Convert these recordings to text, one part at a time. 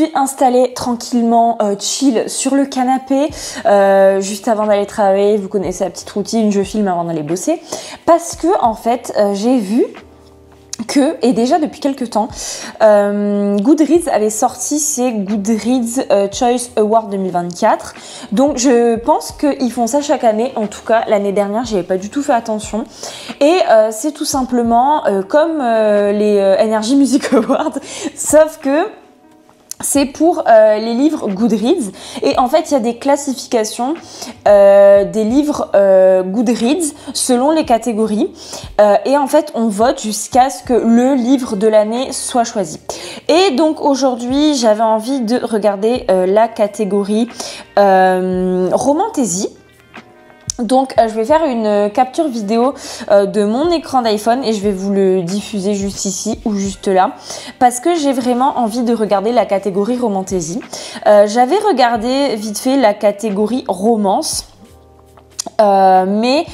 suis installée tranquillement, chill sur le canapé, juste avant d'aller travailler. Vous connaissez la petite routine, je filme avant d'aller bosser. Parce que en fait, j'ai vu que, et déjà depuis quelques temps, Goodreads avait sorti ses Goodreads Choice Award 2024. Donc je pense qu'ils font ça chaque année. En tout cas, l'année dernière, j'y avais pas du tout fait attention. Et c'est tout simplement comme les Energy Music Awards, sauf que c'est pour les livres Goodreads. Et en fait, il y a des classifications des livres Goodreads selon les catégories. Et en fait, on vote jusqu'à ce que le livre de l'année soit choisi. Et donc aujourd'hui, j'avais envie de regarder la catégorie Romantaisie. Donc je vais faire une capture vidéo de mon écran d'iPhone et je vais vous le diffuser juste ici ou juste là parce que j'ai vraiment envie de regarder la catégorie Romantaisie. J'avais regardé vite fait la catégorie romance. Mais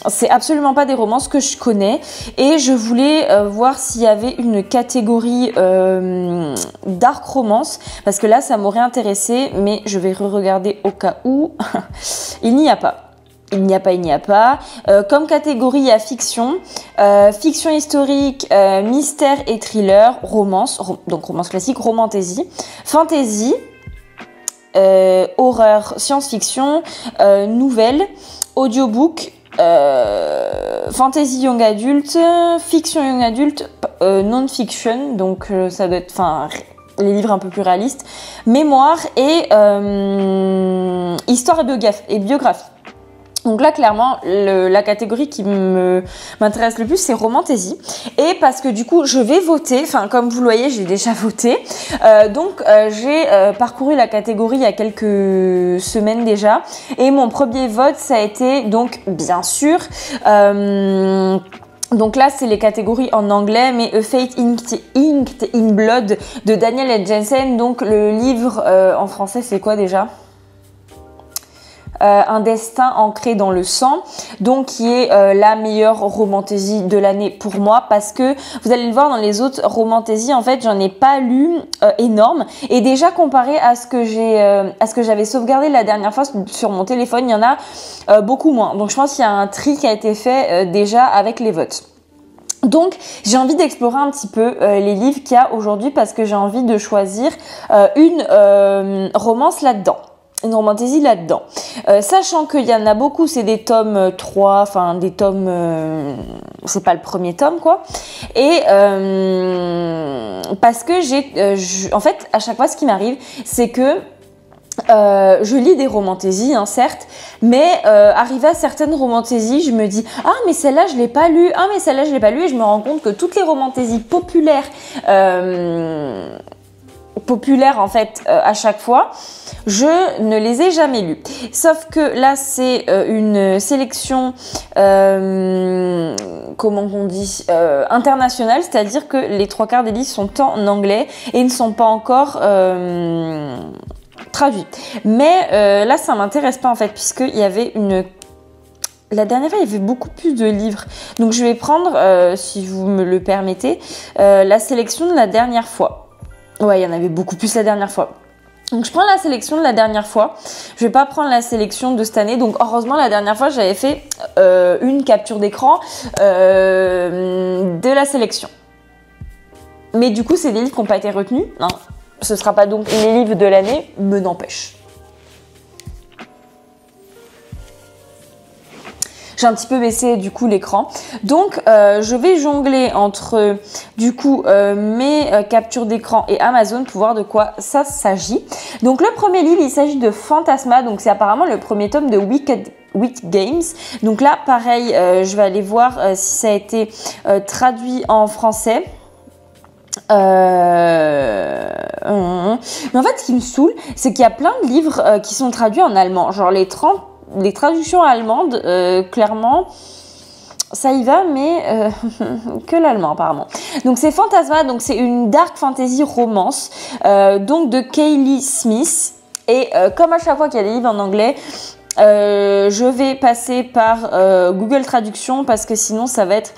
c'est absolument pas des romances que je connais et je voulais voir s'il y avait une catégorie dark romance parce que là ça m'aurait intéressé, mais je vais re-regarder au cas où. Il n'y a pas. Il n'y a pas. Comme catégorie, il y a fiction, fiction historique, mystère et thriller, romance, donc romance classique, romantaisie, fantasy, horreur, science-fiction, nouvelle, audiobook, fantasy young adulte, fiction young adulte, non-fiction, donc ça doit être, enfin, les livres un peu plus réalistes, mémoire et histoire et biographie. Donc là, clairement, la catégorie qui m'intéresse le plus, c'est Romantaisie. Et parce que du coup, je vais voter. Enfin, comme vous le voyez, j'ai déjà voté. Donc, j'ai parcouru la catégorie il y a quelques semaines déjà. Et mon premier vote, ça a été, donc, bien sûr... donc là, c'est les catégories en anglais, mais A Fate Inked in Blood de Daniel L. Jensen. Donc, le livre en français, c'est quoi déjà ? Un destin ancré dans le sang, donc qui est la meilleure romantaisie de l'année pour moi, parce que vous allez le voir dans les autres romantaisies, en fait j'en ai pas lu énorme, et déjà comparé à ce que j'avais sauvegardé la dernière fois sur mon téléphone, il y en a beaucoup moins. Donc je pense qu'il y a un tri qui a été fait déjà avec les votes. Donc j'ai envie d'explorer un petit peu les livres qu'il y a aujourd'hui, parce que j'ai envie de choisir une romance là-dedans. Une romantaisie là-dedans. Sachant qu'il y en a beaucoup, c'est des tomes 3, enfin des tomes... c'est pas le premier tome, quoi. Et parce que en fait, à chaque fois, ce qui m'arrive, c'est que je lis des romantaisies, hein, certes, mais arrivé à certaines romantaisies, je me dis « Ah, mais celle-là, je l'ai pas lue. Ah, mais celle-là, je l'ai pas lue. » Et je me rends compte que toutes les romantaisies populaires en fait à chaque fois, je ne les ai jamais lues. Sauf que là c'est une sélection comment on dit internationale, c'est-à-dire que les 3/4 des livres sont en anglais et ne sont pas encore traduits. Mais là ça m'intéresse pas en fait, puisqu'il y avait la dernière fois, il y avait beaucoup plus de livres. Donc je vais prendre, si vous me le permettez, la sélection de la dernière fois. Ouais, il y en avait beaucoup plus la dernière fois. Donc je prends la sélection de la dernière fois. Je vais pas prendre la sélection de cette année. Donc heureusement, la dernière fois, j'avais fait une capture d'écran de la sélection. Mais du coup, c'est des livres qui n'ont pas été retenus. Non, ce sera pas donc les livres de l'année, me n'empêche. J'ai un petit peu baissé du coup l'écran. Donc je vais jongler entre du coup mes captures d'écran et Amazon pour voir de quoi ça s'agit. Donc le premier livre, il s'agit de Fantasma. Donc c'est apparemment le premier tome de Wicked Games. Donc là pareil, je vais aller voir si ça a été traduit en français. Mais en fait ce qui me saoule, c'est qu'il y a plein de livres qui sont traduits en allemand. Genre les traductions allemandes, clairement, ça y va, mais que l'allemand apparemment. Donc c'est Fantasma, donc c'est une dark fantasy romance, donc de Kaylee Smith. Et comme à chaque fois qu'il y a des livres en anglais, Je vais passer par Google Traduction parce que sinon ça va être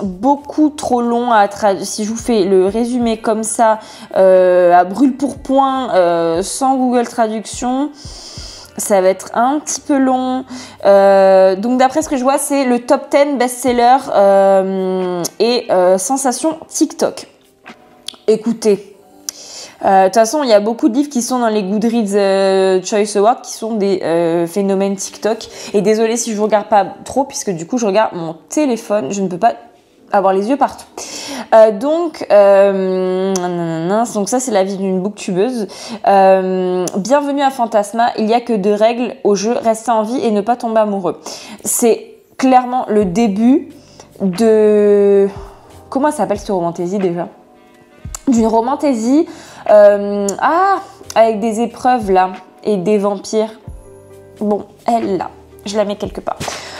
beaucoup trop long à traduire. Si je vous fais le résumé comme ça à brûle pour point sans Google Traduction, ça va être un petit peu long. Donc d'après ce que je vois, c'est le top 10 best-seller et sensation TikTok. Écoutez, de toute façon, il y a beaucoup de livres qui sont dans les Goodreads Choice Awards qui sont des phénomènes TikTok. Et désolée si je vous regarde pas trop, puisque du coup, je regarde mon téléphone. Je ne peux pas avoir les yeux partout. Donc ça, c'est la vie d'une booktubeuse. Bienvenue à Fantasma. Il n'y a que 2 règles au jeu. Rester en vie et ne pas tomber amoureux. C'est clairement le début de... Comment ça s'appelle cette romantaisie déjà ? D'une romantaisie avec des épreuves là et des vampires. Bon, elle là, je la mets quelque part.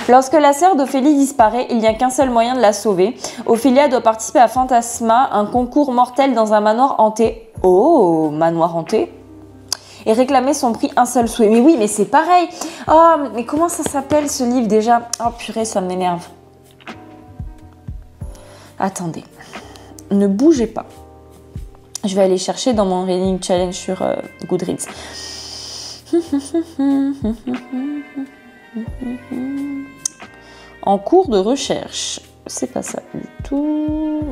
Lorsque la sœur d'Ophélie disparaît, il n'y a qu'un seul moyen de la sauver. Ophélia doit participer à Fantasma, un concours mortel dans un manoir hanté. Oh, manoir hanté. Et réclamer son prix un seul souhait. Mais oui, mais c'est pareil. Oh, mais comment ça s'appelle ce livre déjà ? Oh purée, ça m'énerve. Attendez. Ne bougez pas. Je vais aller chercher dans mon Reading Challenge sur Goodreads. En cours de recherche. C'est pas ça du tout.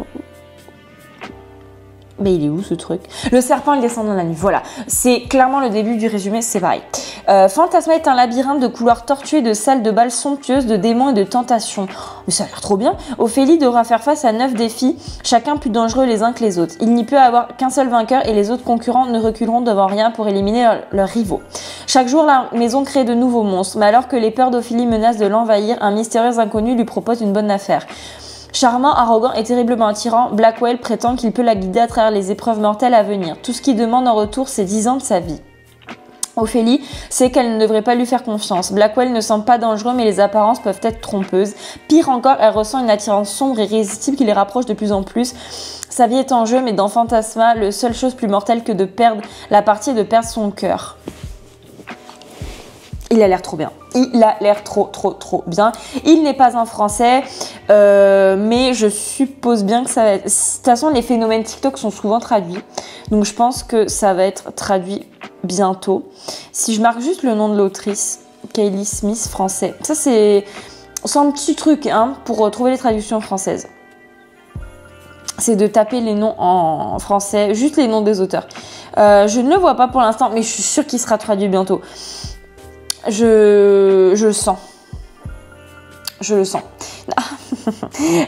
Mais il est où ce truc ? Le serpent et le descendant de la nuit. Voilà. C'est clairement le début du résumé, c'est pareil. Fantasma est un labyrinthe de couloirs tortueux, de salles de bal somptueuses, de démons et de tentations. Mais ça a l'air trop bien. Ophélie devra faire face à 9 défis, chacun plus dangereux les uns que les autres. Il n'y peut avoir qu'un seul vainqueur et les autres concurrents ne reculeront devant rien pour éliminer leurs rivaux. Chaque jour, la maison crée de nouveaux monstres, mais alors que les peurs d'Ophélie menacent de l'envahir, un mystérieux inconnu lui propose une bonne affaire. Charmant, arrogant et terriblement attirant, Blackwell prétend qu'il peut la guider à travers les épreuves mortelles à venir. Tout ce qu'il demande en retour, c'est 10 ans de sa vie. Ophélie sait qu'elle ne devrait pas lui faire confiance. Blackwell ne semble pas dangereux, mais les apparences peuvent être trompeuses. Pire encore, elle ressent une attirance sombre et irrésistible qui les rapproche de plus en plus. Sa vie est en jeu, mais dans Fantasma, la seule chose plus mortelle que de perdre la partie est de perdre son cœur. Il a l'air trop bien. Il a l'air trop bien. Il n'est pas en français, mais je suppose bien que ça va être... De toute façon, les phénomènes TikTok sont souvent traduits. Donc, je pense que ça va être traduit bientôt. Si je marque juste le nom de l'autrice, Kaylee Smith, français. Ça, c'est un petit truc pour trouver les traductions françaises. C'est de taper les noms en français, juste les noms des auteurs. Je ne le vois pas pour l'instant, mais je suis sûre qu'il sera traduit bientôt. Je le sens. Je le sens.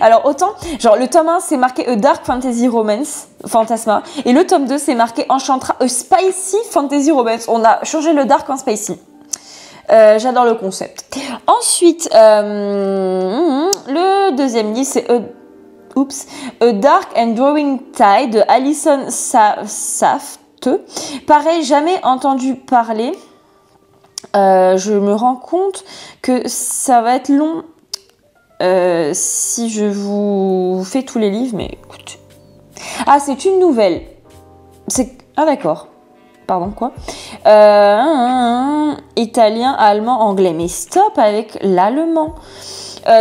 Alors autant, genre le tome 1 c'est marqué A Dark Fantasy Romance, Fantasma, et le tome 2 c'est marqué Enchantra, A Spicy Fantasy Romance. On a changé le dark en spicy. J'adore le concept. Ensuite, le deuxième livre c'est A Dark and Drawing Tide de Alison Saft. Pareil, jamais entendu parler. Je me rends compte que ça va être long si je vous fais tous les livres, mais écoute. Ah, c'est une nouvelle. Ah d'accord. Pardon, quoi italien, allemand, anglais. Mais stop avec l'allemand.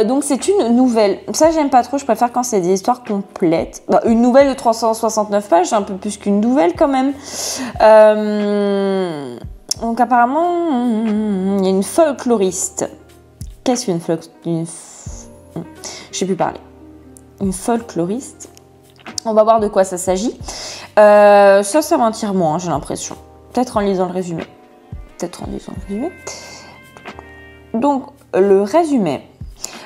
Donc c'est une nouvelle. Ça j'aime pas trop, je préfère quand c'est des histoires complètes. Une nouvelle de 369 pages, c'est un peu plus qu'une nouvelle quand même. Donc apparemment, il y a une folkloriste. Qu'est-ce qu'une folkloriste ? Je sais plus parler. Une folkloriste. On va voir de quoi ça s'agit. Ça m'attire moins, j'ai l'impression. Peut-être en lisant le résumé. Donc, le résumé.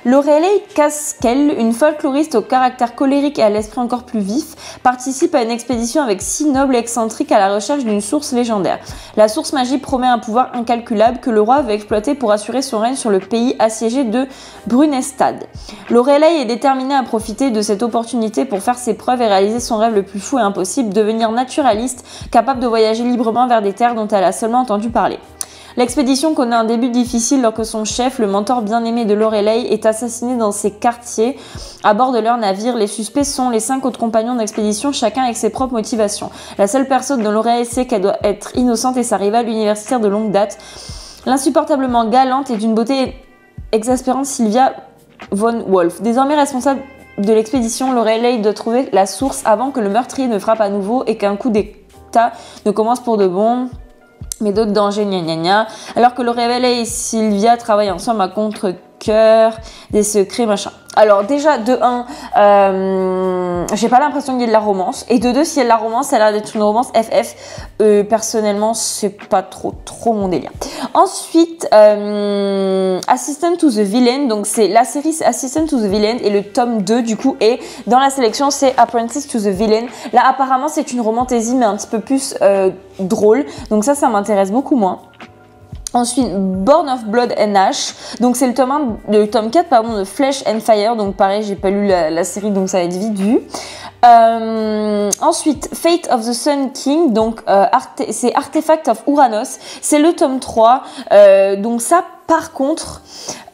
Lorelei Caskel, une folkloriste au caractère colérique et à l'esprit encore plus vif, participe à une expédition avec 6 nobles excentriques à la recherche d'une source légendaire. La source magique promet un pouvoir incalculable que le roi veut exploiter pour assurer son règne sur le pays assiégé de Brunestad. Lorelei est déterminée à profiter de cette opportunité pour faire ses preuves et réaliser son rêve le plus fou et impossible, devenir naturaliste, capable de voyager librement vers des terres dont elle a seulement entendu parler. L'expédition connaît un début difficile lorsque son chef, le mentor bien-aimé de Lorelei, est assassiné dans ses quartiers à bord de leur navire. Les suspects sont les 5 autres compagnons d'expédition, chacun avec ses propres motivations. La seule personne dont Lorelei sait qu'elle doit être innocente est sa rivale universitaire de longue date, L'insupportablement galante et d'une beauté exaspérante Sylvia von Wolf. Désormais responsable de l'expédition, Lorelei doit trouver la source avant que le meurtrier ne frappe à nouveau et qu'un coup d'état ne commence pour de bon. Mais d'autres dangers, gna gna gna. Alors que Lorelei et Sylvia travaillent ensemble à contre-cœur des secrets, machin. Alors déjà, de 1, j'ai pas l'impression qu'il y ait de la romance. Et de 2, s'il y a de la romance, ça a l'air d'être une romance FF. Personnellement, c'est pas trop mon délire. Ensuite, Assistant to the Villain. Donc c'est la série, c'est Assistant to the Villain. Et le tome 2, du coup, est dans la sélection, c'est Apprentice to the Villain. Là, apparemment, c'est une romantaisie, mais un petit peu plus drôle. Donc ça m'intéresse beaucoup moins. Ensuite, Born of Blood and Ash. Donc c'est le tome 4 pardon, de Flesh and Fire. Donc pareil, j'ai pas lu la série, donc ça va être vite vu. Ensuite, Fate of the Sun King. Donc c'est Artifact of Uranus. C'est le tome 3. Donc ça, par contre,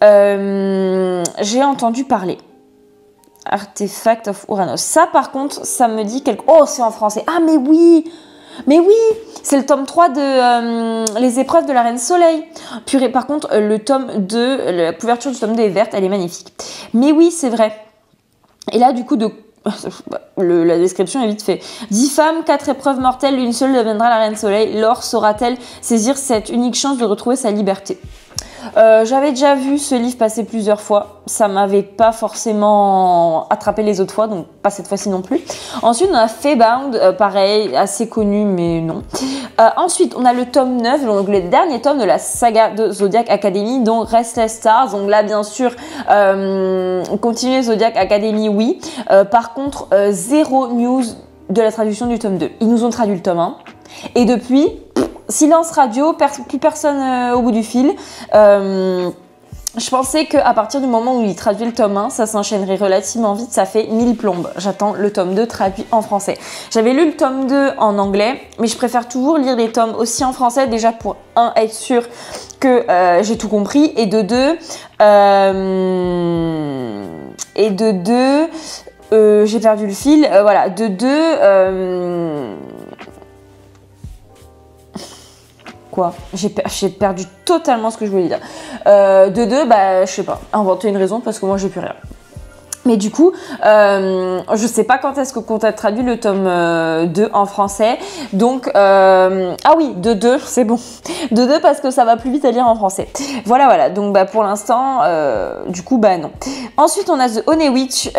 j'ai entendu parler. Artifact of Uranus. Ça, par contre, ça me dit quelque... Oh, c'est en français. Ah, mais oui! Mais oui, c'est le tome 3 de Les épreuves de la Reine Soleil. Purée, par contre, le tome 2, la couverture du tome 2 est verte, elle est magnifique. Mais oui, c'est vrai. Et là, du coup, la description est vite fait. 10 femmes, 4 épreuves mortelles, l'une seule deviendra la Reine Soleil. Laure saura-t-elle saisir cette unique chance de retrouver sa liberté? J'avais déjà vu ce livre passer plusieurs fois. Ça m'avait pas forcément attrapé les autres fois, donc pas cette fois-ci non plus. Ensuite, on a Faybound, pareil, assez connu, mais non. Ensuite, on a le tome 9, donc le dernier tome de la saga de Zodiac Academy, dont Restless Stars. Donc là, bien sûr, continuer Zodiac Academy, oui. Par contre, zéro news de la traduction du tome 2. Ils nous ont traduit le tome 1. Et depuis... silence radio, plus personne au bout du fil. Je pensais qu'à partir du moment où il traduit le tome 1, ça s'enchaînerait relativement vite, ça fait 1000 plombes. J'attends le tome 2 traduit en français. J'avais lu le tome 2 en anglais, mais je préfère toujours lire les tomes aussi en français, déjà pour être sûr que j'ai tout compris, et de 2, j'ai perdu le fil, voilà, de 2... J'ai perdu totalement ce que je voulais dire. De 2, bah, je sais pas, inventer une raison parce que moi j'ai plus rien. Mais du coup, je sais pas quand est-ce que qu'on a traduit le tome 2 en français. Donc, ah oui, de 2, c'est bon. De 2 parce que ça va plus vite à lire en français. Voilà. Donc, bah, pour l'instant, du coup, bah, non. Ensuite, on a The Honey Witch,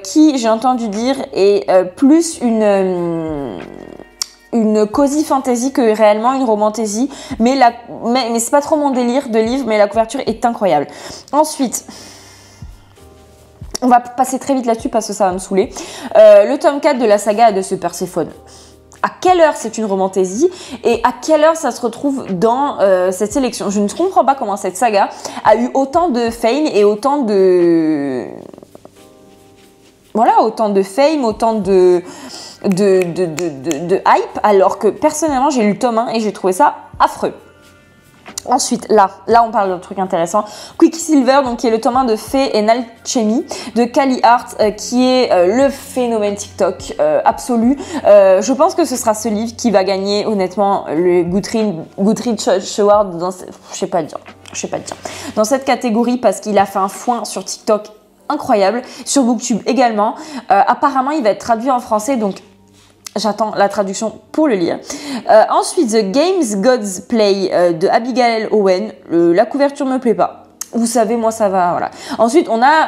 qui, j'ai entendu dire, est plus une cozy fantasy que réellement une romantaisie, mais c'est pas trop mon délire de livre, mais la couverture est incroyable. Ensuite, on va passer très vite là-dessus parce que ça va me saouler. Le tome 4 de la saga de ce Perséphone. À quelle heure c'est une romantaisie et à quelle heure ça se retrouve dans cette sélection? Je ne comprends pas comment cette saga a eu autant de fame et autant de... Voilà, autant de fame, autant de hype, alors que personnellement j'ai lu le tome 1 et j'ai trouvé ça affreux. Ensuite, là on parle d'un truc intéressant. Quicksilver, donc qui est le tome 1 de Fée and Alchemy de Callie Hart, qui est le phénomène TikTok absolu. Je pense que ce sera ce livre qui va gagner honnêtement le Goodreads Award dans je sais pas dire. Dans cette catégorie parce qu'il a fait un foin sur TikTok incroyable, sur Booktube également. Apparemment, il va être traduit en français, donc j'attends la traduction pour le lire. Ensuite, The Games Gods Play de Abigail Owen. La couverture me plaît pas. Vous savez, moi, ça va, voilà. Ensuite, on a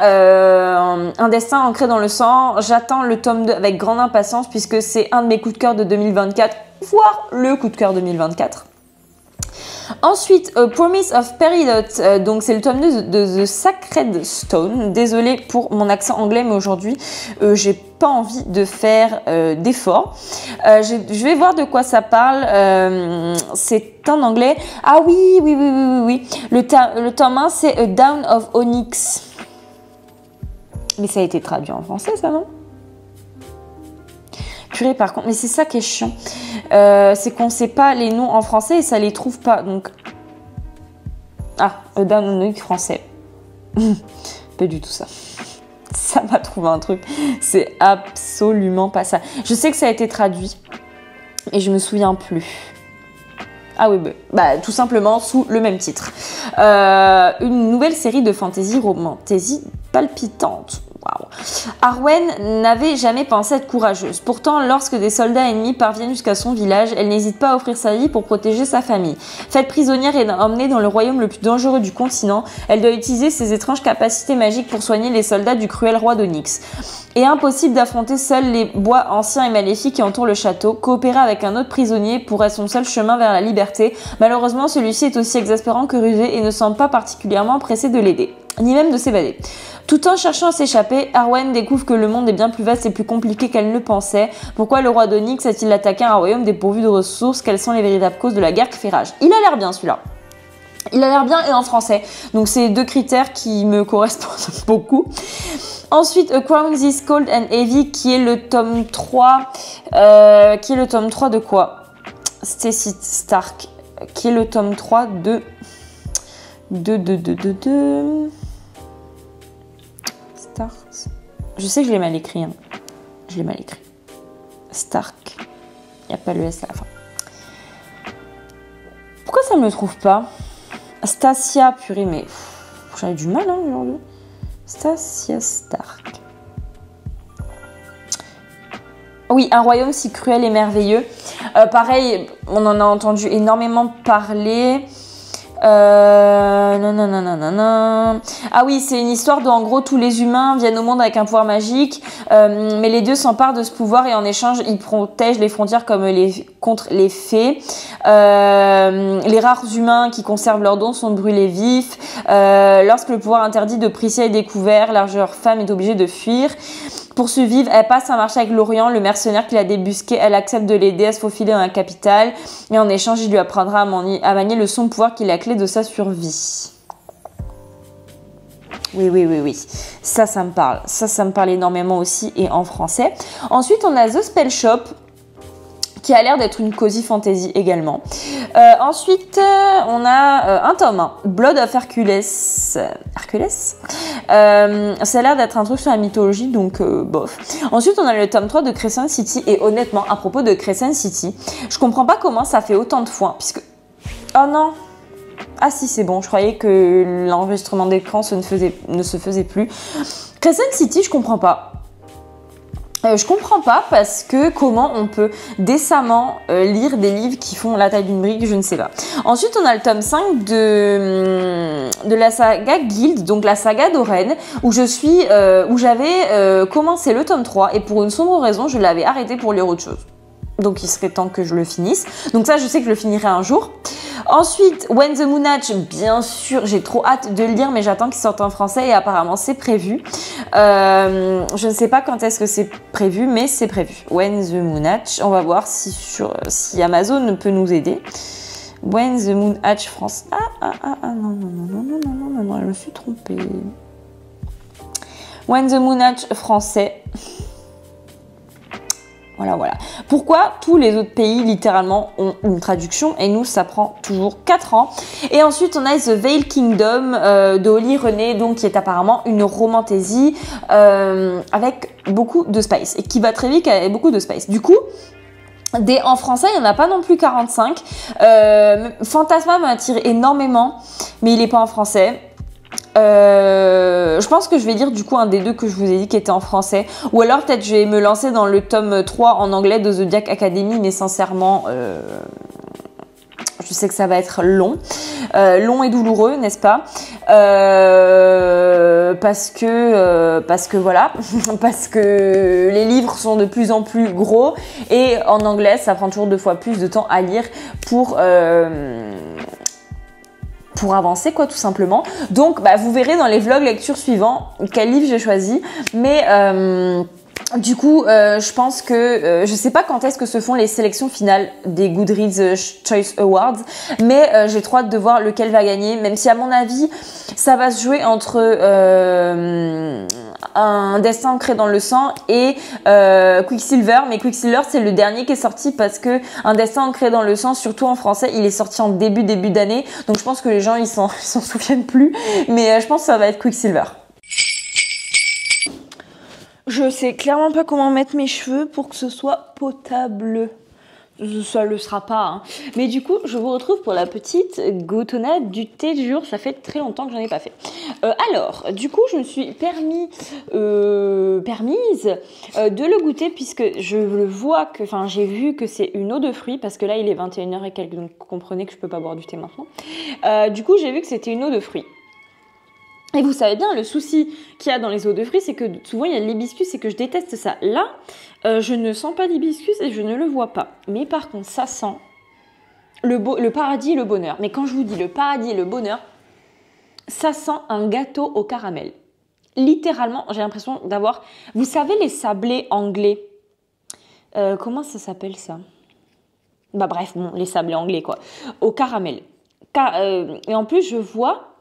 Un destin ancré dans le sang. J'attends le tome 2 avec grande impatience puisque c'est un de mes coups de cœur de 2024, voire le coup de cœur 2024. Ensuite, Promise of Peridot, donc c'est le tome 2 de The Sacred Stone. Désolée pour mon accent anglais, mais aujourd'hui, j'ai pas envie de faire d'efforts. Je vais voir de quoi ça parle. C'est en anglais. Ah oui. Le tome 1, c'est A Down of Onyx. Mais ça a été traduit en français, ça, non? Purée, par contre, mais c'est ça qui est chiant. C'est qu'on sait pas les noms en français et ça les trouve pas. Donc, Down on Onyx français. Pas du tout ça. Ça m'a trouvé un truc. C'est absolument pas ça. Je sais que ça a été traduit et je me souviens plus. Ah oui, bah, tout simplement sous le même titre. Une nouvelle série de fantasy palpitante. Wow. Arwen n'avait jamais pensé être courageuse. Pourtant, lorsque des soldats ennemis parviennent jusqu'à son village, elle n'hésite pas à offrir sa vie pour protéger sa famille. Faite prisonnière et emmenée dans le royaume le plus dangereux du continent, elle doit utiliser ses étranges capacités magiques pour soigner les soldats du cruel roi d'Onyx. Et impossible d'affronter seuls les bois anciens et maléfiques qui entourent le château, coopérer avec un autre prisonnier pourrait être son seul chemin vers la liberté. Malheureusement, celui-ci est aussi exaspérant que rusé et ne semble pas particulièrement pressé de l'aider, ni même de s'évader. Tout en cherchant à s'échapper, Arwen découvre que le monde est bien plus vaste et plus compliqué qu'elle ne le pensait. Pourquoi le roi d'Onyx a-t-il attaqué un royaume dépourvu de ressources? Quelles sont les véritables causes de la guerre qui fait rage? Il a l'air bien celui-là. Il a l'air bien et en français. Donc c'est deux critères qui me correspondent beaucoup. Ensuite, A Crown This Cold and Heavy, qui est le tome 3. Qui est le tome 3 de quoi? Stacy Stark. Qui est le tome 3 de... Stark. Je sais que je l'ai mal écrit. Hein. Je l'ai mal écrit. Stark. Il n'y a pas le S à la fin. Pourquoi ça ne me le trouve pas? Stacia, purée, mais j'avais du mal hein, aujourd'hui. Stacia Stark. Oui, un royaume si cruel et merveilleux. Pareil, on en a entendu énormément parler. Ah oui, c'est une histoire où en gros tous les humains viennent au monde avec un pouvoir magique, mais les dieux s'emparent de ce pouvoir et en échange ils protègent les frontières contre les fées. Les rares humains qui conservent leurs dons sont brûlés vifs. Lorsque le pouvoir interdit de Priscilla est découvert, leur femme est obligée de fuir. Pour survivre, elle passe un marché avec Lorient, le mercenaire qui l'a débusqué. Elle accepte de l'aider à se faufiler dans la capitale. Et en échange, il lui apprendra à manier le son pouvoir qui est la clé de sa survie. Oui. Ça me parle. Ça me parle énormément aussi et en français. Ensuite, on a The Spell Shop, qui a l'air d'être une cozy fantasy également. Ensuite, on a un tome 1, Blood of Hercules. Ça a l'air d'être un truc sur la mythologie, donc bof. Ensuite, on a le tome 3 de Crescent City. Et honnêtement, à propos de Crescent City, je comprends pas comment ça fait autant de fois, puisque... Oh non. Ah si, c'est bon, je croyais que l'enregistrement d'écran ne se faisait plus. Crescent City, je comprends pas. Je comprends pas parce que comment on peut décemment lire des livres qui font la taille d'une brique, je ne sais pas. Ensuite, on a le tome 5 de la saga Guild, donc la saga d'Oren, où j'avais commencé le tome 3 et pour une sombre raison, je l'avais arrêté pour lire autre chose. Donc il serait temps que je le finisse. Donc ça, je sais que je le finirai un jour. Ensuite, When the Moon Hatch, bien sûr, j'ai trop hâte de le lire, mais j'attends qu'il sorte en français et apparemment c'est prévu. Je ne sais pas quand est-ce que c'est prévu, mais c'est prévu. When the Moon Hatch, on va voir si Amazon peut nous aider. When the Moon Hatch France. Non, je me suis trompée. When the Moon Hatch français. Voilà. Pourquoi tous les autres pays, littéralement, ont une traduction et nous, ça prend toujours 4 ans. Et ensuite, on a The Veil Kingdom de Holly René, donc qui est apparemment une romantasy avec beaucoup de spice et qui va très vite avec beaucoup de spice. Du coup, en français, il n'y en a pas non plus 45. Fantasma m'a attiré énormément, mais il n'est pas en français. Je pense que je vais lire du coup un des deux que je vous ai dit qui était en français, ou alors peut-être je vais me lancer dans le tome 3 en anglais de Zodiac Academy, mais sincèrement je sais que ça va être long et douloureux, n'est-ce pas, parce que voilà parce que les livres sont de plus en plus gros et en anglais ça prend toujours 2 fois plus de temps à lire pour avancer quoi, tout simplement. Donc vous verrez dans les vlogs lecture suivants quel livre j'ai choisi, mais du coup je pense que je sais pas quand est-ce que se font les sélections finales des Goodreads Choice Awards, mais j'ai trop hâte de voir lequel va gagner, même si à mon avis ça va se jouer entre un destin ancré dans le sang et Quicksilver, mais Quicksilver c'est le dernier qui est sorti parce que un destin ancré dans le sang, surtout en français, il est sorti en début d'année, donc je pense que les gens ils s'en souviennent plus, mais je pense que ça va être Quicksilver. Je sais clairement pas comment mettre mes cheveux pour que ce soit potable. Ça le sera pas, hein. Mais du coup, je vous retrouve pour la petite gotonnade du thé du jour. Ça fait très longtemps que j'en ai pas fait. Alors, du coup, je me suis permise de le goûter puisque je le vois que, enfin, j'ai vu que c'est une eau de fruits parce que là, il est 21h et quelques, donc comprenez que je peux pas boire du thé maintenant. Du coup, j'ai vu que c'était une eau de fruits. Et vous savez bien, le souci qu'il y a dans les eaux de fruits, c'est que souvent il y a de l'hibiscus et que je déteste ça. Là, je ne sens pas d'hibiscus et je ne le vois pas. Mais par contre, ça sent le paradis et le bonheur. Mais quand je vous dis le paradis et le bonheur, ça sent un gâteau au caramel. Littéralement, j'ai l'impression d'avoir... Vous savez les sablés anglais, comment ça s'appelle ça? Bah bref, bon, les sablés anglais quoi. Au caramel. Et en plus, je vois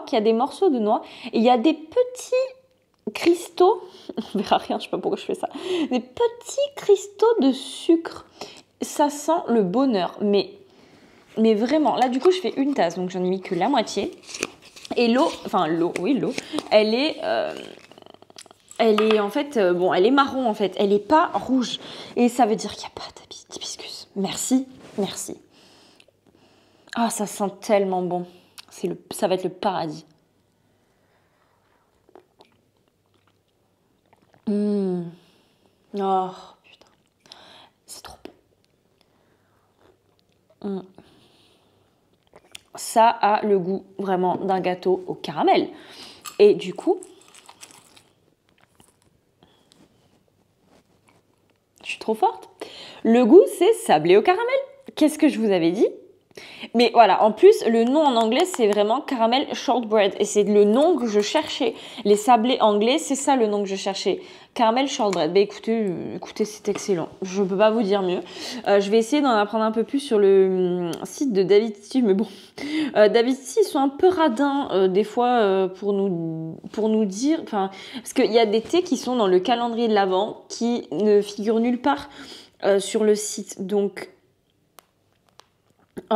qu'il y a des morceaux de noix et il y a des petits cristaux, on verra rien, je sais pas pourquoi je fais ça, des petits cristaux de sucre. Ça sent le bonheur, mais vraiment, là du coup je fais une tasse, donc j'en ai mis que la moitié. Et l'eau, elle est en fait, elle est marron en fait, elle est pas rouge. Et ça veut dire qu'il n'y a pas d'hibiscus. Merci. Ah, ça sent tellement bon. Ça va être le paradis. Oh, putain. C'est trop bon. Ça a le goût vraiment d'un gâteau au caramel. Et du coup, je suis trop forte. Le goût, c'est sablé au caramel. Qu'est-ce que je vous avais dit? Mais voilà, en plus, le nom en anglais, c'est vraiment caramel shortbread. Et c'est le nom que je cherchais. Les sablés anglais, c'est ça le nom que je cherchais. Caramel shortbread. Ben écoutez, c'est excellent. Je peux pas vous dire mieux. Je vais essayer d'en apprendre un peu plus sur le site de David Tea. Mais bon, David Tea, ils sont un peu radins des fois pour nous dire... Enfin, parce qu'il y a des thés qui sont dans le calendrier de l'Avent qui ne figurent nulle part sur le site. Donc...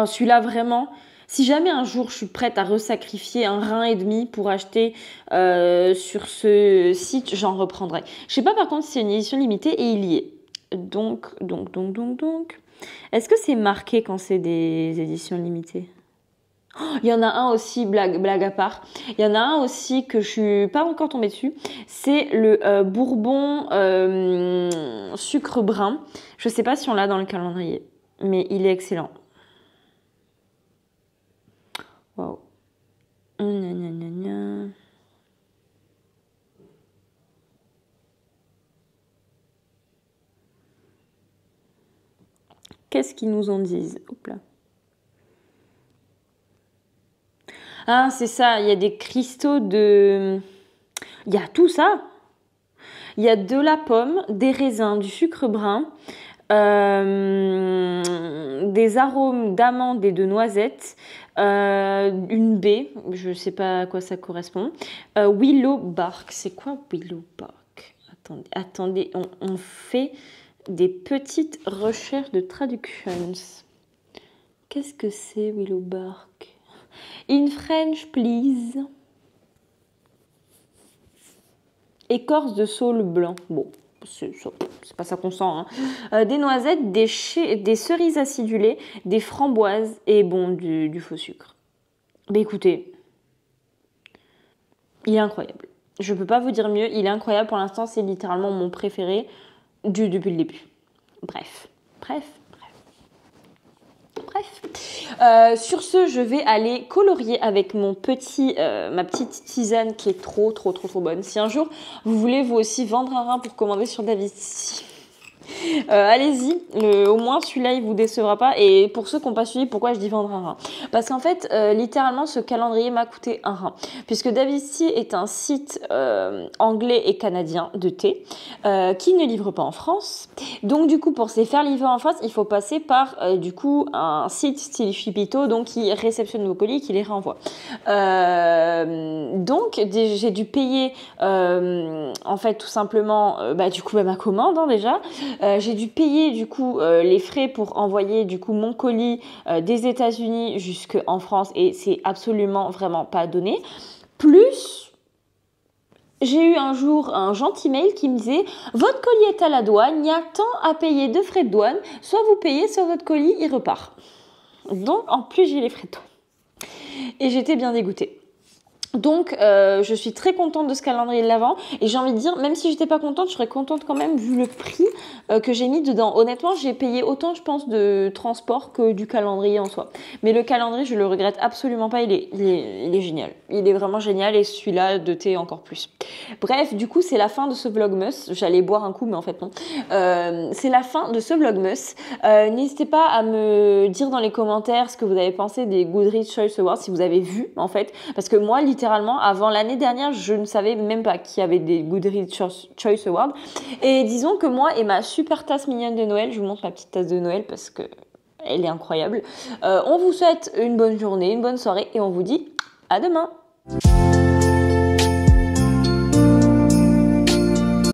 celui-là, vraiment, si jamais un jour je suis prête à resacrifier un rein et demi pour acheter sur ce site, j'en reprendrai. Je sais pas par contre si c'est une édition limitée et il y est. Donc. Est-ce que c'est marqué quand c'est des éditions limitées? Il y en a un aussi, blague à part. Il y en a un aussi que je suis pas encore tombée dessus. C'est le Bourbon sucre brun. Je sais pas si on l'a dans le calendrier, mais il est excellent. Wow. Qu'est-ce qu'ils nous en disent? Hop là. Ah, c'est ça, il y a des cristaux de... Il y a tout ça. Il y a de la pomme, des raisins, du sucre brun, des arômes d'amandes et de noisettes, une baie, je ne sais pas à quoi ça correspond, willow bark. C'est quoi willow bark? Attendez, on fait des petites recherches de traductions. Qu'est-ce que c'est willow bark? In French, please. Écorce de saule blanc. Bon, c'est pas ça qu'on sent. Hein. Des noisettes, des cerises acidulées, des framboises et bon, du faux sucre. Mais écoutez, il est incroyable. Je peux pas vous dire mieux, il est incroyable. Pour l'instant, c'est littéralement mon préféré depuis le début. Bref. Sur ce, je vais aller colorier avec ma petite tisane qui est trop bonne. Si un jour vous voulez vous aussi vendre un rein pour commander sur David, allez-y, au moins celui-là il vous décevra pas. Et pour ceux qui n'ont pas suivi, pourquoi je dis vendre un rein? Parce qu'en fait, littéralement, ce calendrier m'a coûté un rein. Puisque David Tea est un site anglais et canadien de thé qui ne livre pas en France. Donc du coup, pour se les faire livrer en France, il faut passer par du coup un site style Shipito, donc qui réceptionne vos colis, qui les renvoie. Donc j'ai dû payer en fait tout simplement du coup ma commande déjà. J'ai dû payer du coup les frais pour envoyer du coup mon colis des États-Unis jusqu'en France et c'est absolument vraiment pas donné. Plus j'ai eu un jour un gentil mail qui me disait « Votre colis est à la douane, il y a tant à payer de frais de douane, soit vous payez, soit votre colis, il repart. » Donc, en plus, j'ai les frais de douane. Et j'étais bien dégoûtée. Donc, je suis très contente de ce calendrier de l'Avent et j'ai envie de dire, même si j'étais pas contente, je serais contente quand même vu le prix que j'ai mis dedans. Honnêtement, j'ai payé autant, je pense, de transport que du calendrier en soi. Mais le calendrier, je le regrette absolument pas, il est génial. Il est vraiment génial et celui-là de thé encore plus. Bref, du coup, c'est la fin de ce Vlogmas. J'allais boire un coup, mais en fait non. C'est la fin de ce Vlogmas. N'hésitez pas à me dire dans les commentaires ce que vous avez pensé des Goodreads Choice Awards, si vous avez vu en fait. Parce que moi, littéralement, avant l'année dernière, je ne savais même pas qu'il y avait des Goodreads Choice Awards. Et disons que moi et ma super tasse mignonne de Noël, je vous montre ma petite tasse de Noël parce que elle est incroyable. On vous souhaite une bonne journée, une bonne soirée et on vous dit à demain.